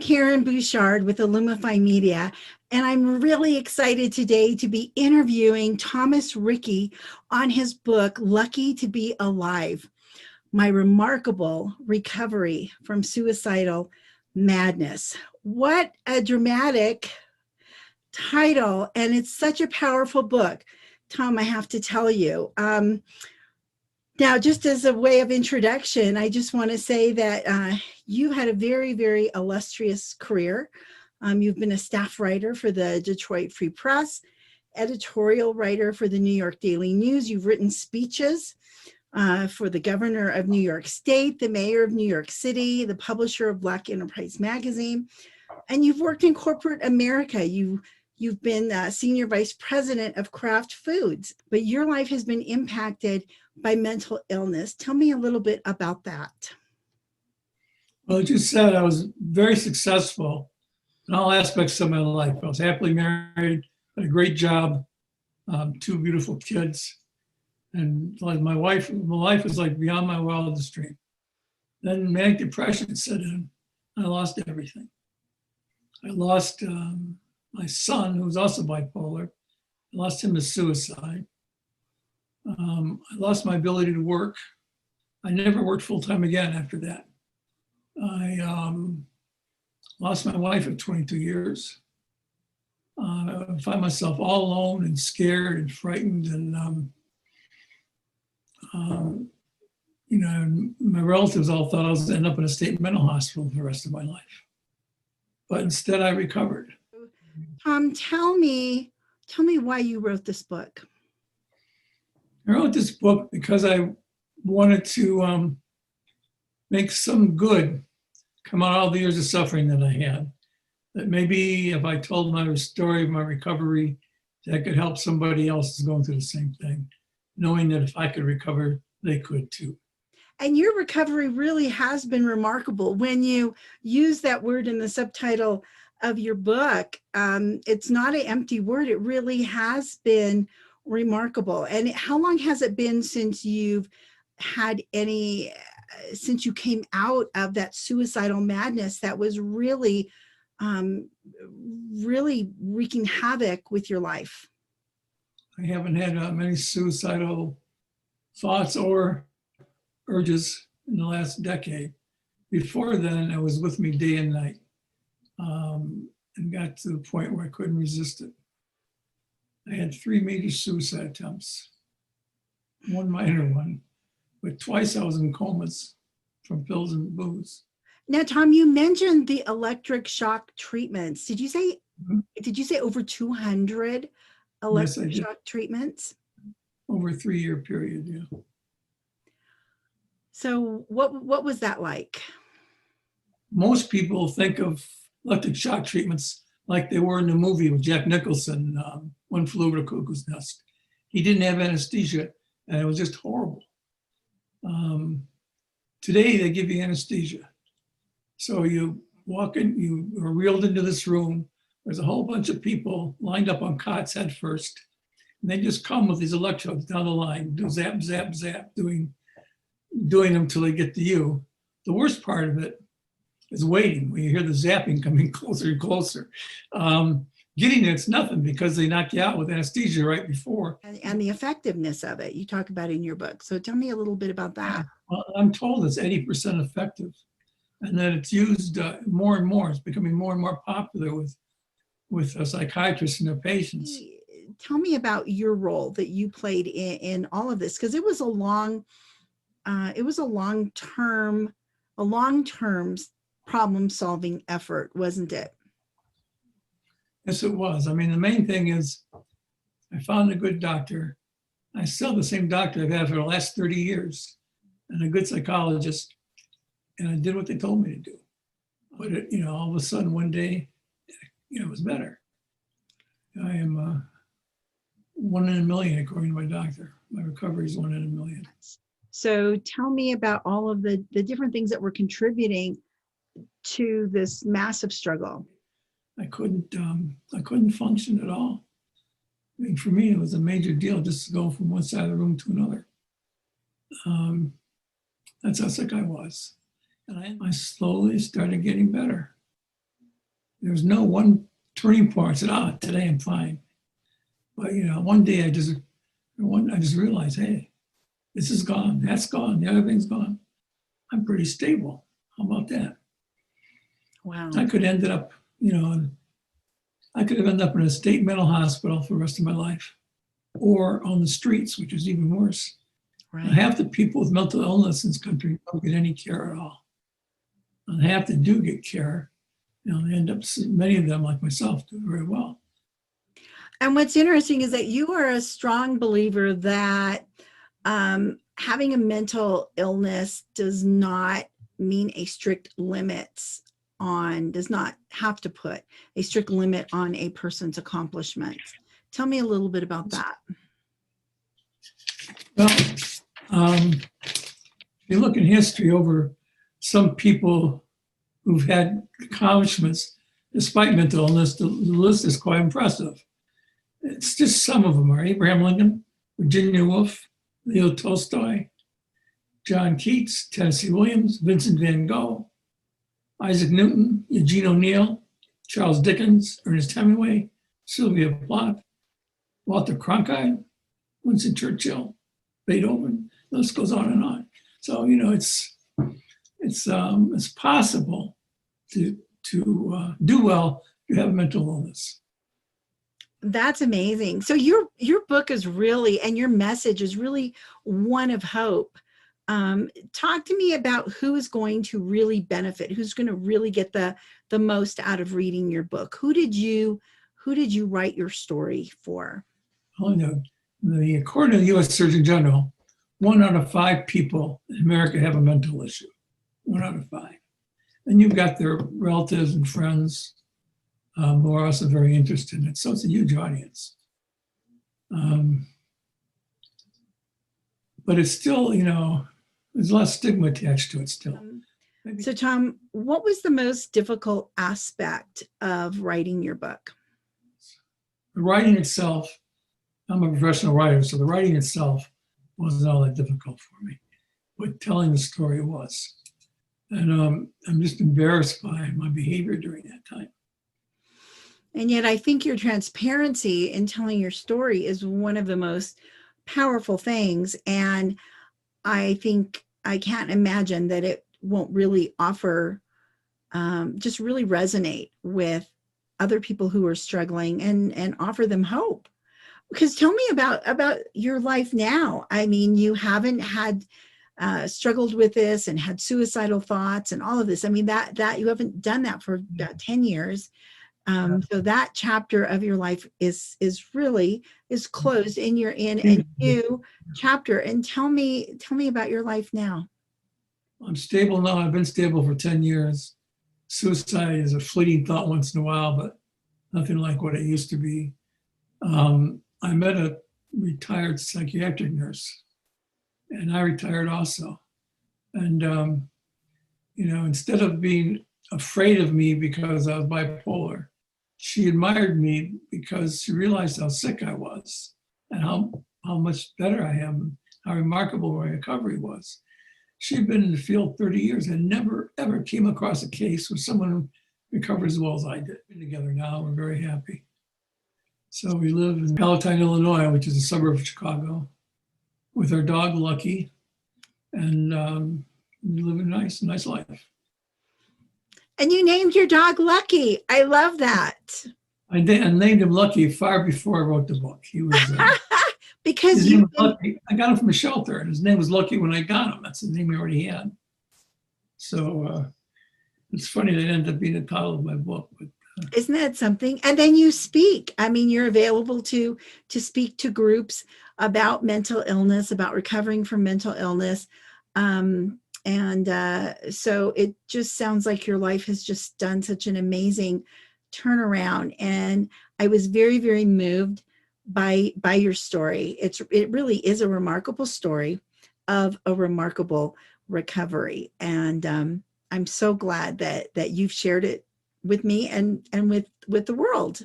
Karen Bouchard with Illumify Media, and I'm really excited today to be interviewing Thomas Ricke on his book, Lucky to Be Alive, My Remarkable Recovery from Suicidal Madness. What a dramatic title, and it's such a powerful book, Tom, I have to tell you. Now, just as a way of introduction, I just want to say that you had a very, very illustrious career. You've been a staff writer for the Detroit Free Press, editorial writer for the New York Daily News. You've written speeches for the governor of New York State, the mayor of New York City, the publisher of Black Enterprise Magazine, and you've worked in corporate America. You've been senior vice president of Kraft Foods, but your life has been impacted by mental illness. Tell me a little bit about that. Well, as you said, I was very successful in all aspects of my life. I was happily married, had a great job, 2 beautiful kids, and like my life was like beyond my wildest dream. Then manic depression set in. I lost everything. I lost my son, who was also bipolar. I lost him to suicide. I lost my ability to work. I never worked full-time again after that. I lost my wife at 22 years. I find myself all alone and scared and frightened, and my relatives all thought I was going to end up in a state mental hospital for the rest of my life. But instead, I recovered. Tom, tell me why you wrote this book. I wrote this book because I wanted to make some good come out of all the years of suffering that I had. That maybe if I told my story of my recovery, that could help somebody else who's going through the same thing, knowing that if I could recover, they could too. And your recovery really has been remarkable. When you use that word in the subtitle of your book, it's not an empty word. It really has been remarkable. And how long has it been since you've had since you came out of that suicidal madness that was really, really wreaking havoc with your life? I haven't had many suicidal thoughts or urges in the last decade. Before then, it was with me day and night, and got to the point where I couldn't resist it. I had 3 major suicide attempts, 1 minor one, but twice I was in comas from pills and booze. Now, Tom, you mentioned the electric shock treatments. Did you say over 200 electric shock treatments? Over a 3-year period, yeah. So what was that like? Most people think of electric shock treatments like they were in the movie with Jack Nicholson, One Flew Over the Cuckoo's Nest. He didn't have anesthesia, and it was just horrible. Today, they give you anesthesia. So you walk in, you are reeled into this room. There's a whole bunch of people lined up on cots head first, and they just come with these electrodes down the line, do zap, zap, zap, doing them till they get to you. The worst part of it is waiting when you hear the zapping coming closer and closer. Getting there, it's nothing because they knock you out with anesthesia right before. And the effectiveness of it, you talk about in your book. So tell me a little bit about that. Well, I'm told it's 80% effective, and that it's used more and more. It's becoming more and more popular with psychiatrists and their patients. Tell me about your role that you played in all of this, because it was a long-term problem-solving effort, wasn't it? Yes, it was. I mean, the main thing is I found a good doctor. I still have the same doctor I've had for the last 30 years, and a good psychologist, and I did what they told me to do. But all of a sudden one day, it was better. I am 1 in a million, according to my doctor. My recovery is 1 in a million. So tell me about all of the different things that were contributing to this massive struggle. I couldn't function at all. I mean, for me, it was a major deal just to go from one side of the room to another. That's how sick I was. And I slowly started getting better. There was no one turning point. I said, "Oh, today I'm fine." But one day I just realized, hey, this is gone, that's gone, the other thing's gone. I'm pretty stable. How about that? Wow. I could have ended up in a state mental hospital for the rest of my life, or on the streets, which is even worse. Right. Half the people with mental illness in this country don't get any care at all. And half that do get care, they end up, many of them, like myself, do very well. And what's interesting is that you are a strong believer that having a mental illness does not mean does not have to put a strict limit on a person's accomplishments. Tell me a little bit about that. Well, if you look in history over some people who've had accomplishments despite mental illness, the list is quite impressive. It's just some of them are Abraham Lincoln, Virginia Woolf, Leo Tolstoy, John Keats, Tennessee Williams, Vincent van Gogh, Isaac Newton, Eugene O'Neill, Charles Dickens, Ernest Hemingway, Sylvia Plath, Walter Cronkite, Winston Churchill, Beethoven. The list goes on and on. So it's possible to do well if you have a mental illness. That's amazing. So your book is really, and your message is really one of hope. Talk to me about who is going to really benefit, who's going to really get the most out of reading your book. Who did you write your story for? Oh, no. According to the U.S. Surgeon General, 1 out of 5 people in America have a mental issue. 1 out of 5. And you've got their relatives and friends who are also very interested in it. So it's a huge audience. But it's still, there's a lot of stigma attached to it still. So Tom, what was the most difficult aspect of writing your book? The writing itself, I'm a professional writer, so the writing itself wasn't all that difficult for me, but telling the story was. And I'm just embarrassed by my behavior during that time. And yet I think your transparency in telling your story is one of the most powerful things. And I think I can't imagine that it won't really offer, just really resonate with other people who are struggling and offer them hope. Because tell me about your life now. I mean, you haven't had struggled with this and had suicidal thoughts and all of this. I mean, that you haven't done that for about 10 years. So that chapter of your life is closed, and you're in a new chapter. And tell me about your life now. I'm stable now. I've been stable for 10 years. Suicide is a fleeting thought once in a while, but nothing like what it used to be. I met a retired psychiatric nurse, and I retired also. And, instead of being afraid of me because I was bipolar, she admired me because she realized how sick I was and how much better I am, how remarkable my recovery was. She'd been in the field 30 years and never, ever came across a case with someone who recovered as well as I did. We're together now, we're very happy. So we live in Palatine, Illinois, which is a suburb of Chicago, with our dog, Lucky, and we live a nice life. And you named your dog Lucky. I love that. I named him Lucky far before I wrote the book. He was because Lucky. I got him from a shelter, and his name was Lucky when I got him. That's the name he already had. So it's funny that it ended up being the title of my book. But isn't that something? And then you speak. I mean, you're available to speak to groups about mental illness, about recovering from mental illness. So it just sounds like your life has just done such an amazing turnaround. And I was very, very moved by your story. It really is a remarkable story of a remarkable recovery. And I'm so glad that you've shared it with me and with the world.